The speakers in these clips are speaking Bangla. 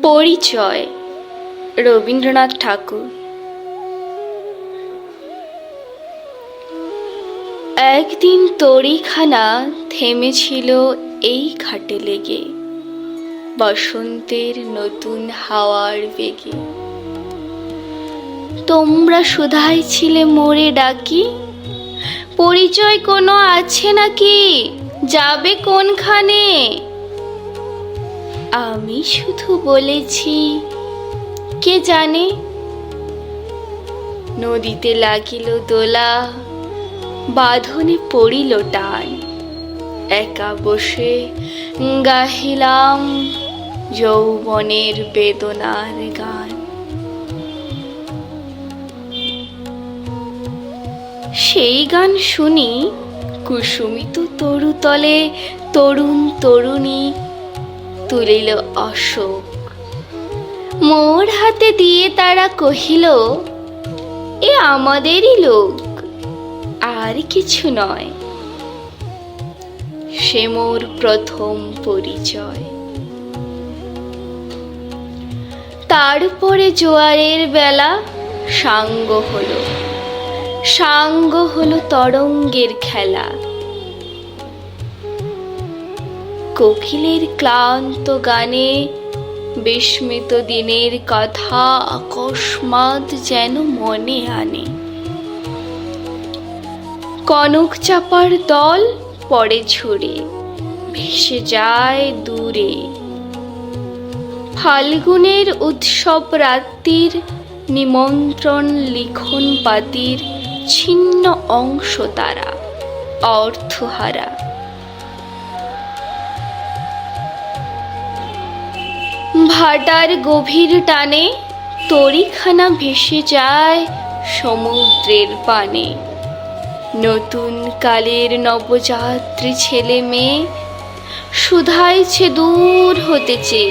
পরিচয়, রবীন্দ্রনাথ ঠাকুর। একদিন তরীখানা থেমেছিল এই ঘাটে লেগে, বসন্তের নতুন হাওয়ার বেগে। তোমরা শুধাই ছিলে মোরে ডাকি, পরিচয় কোনো আছে নাকি, যাবে কোনখানে? আমি শুধু বলেছি, কে জানে। নদীতে লাগিল দোলা, বাঁধনে পড়িল টান, একা বসে গাহিলাম যৌবনের বেদনার গান। সেই গান শুনি কুসুমিত তরুতলে তরুণ তরুণী তুলিল অশোক। মোর হাতে দিয়ে তারা কহিল, এ আমাদেরই লোক, আর কিছু নয়। সে মোর প্রথম পরিচয়। তারপরে জোয়ারের বেলা সাঙ্গ হলো তরঙ্গের খেলা। কোকিলের ক্লান্ত গানে বিস্মিত দিনের কথা অকস্মাৎ যেন মনে আনে। কনক চাপার দল পড়ে ঝরে, ভেসে যায় দূরে। ফাল্গুনের উৎসব রাত্রির নিমন্ত্রণ লিখন পাতির ছিন্ন অংশ তারা, অর্থহারা। ভাটার গভীর টানে তরীখানা ভেসে যায় সমুদ্রের পানে। নতুন কালের নবযাত্রী ছেলে মেয়ে শুধাইছে দূর হতেছে।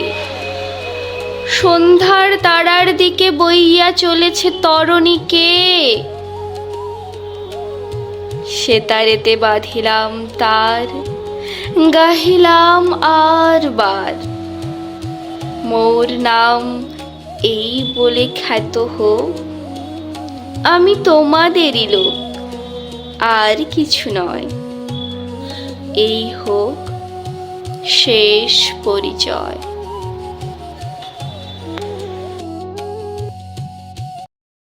সন্ধ্যার তারার দিকে বইয়া চলেছে তরণীকে। সেতারেতে বাঁধিলাম তার, গাহিলাম আর বার, মোর নাম এই বলে খ্যাত হোক, আমি তোমাদেরই লোক, আর কিছু নয়। এই হোক শেষ পরিচয়।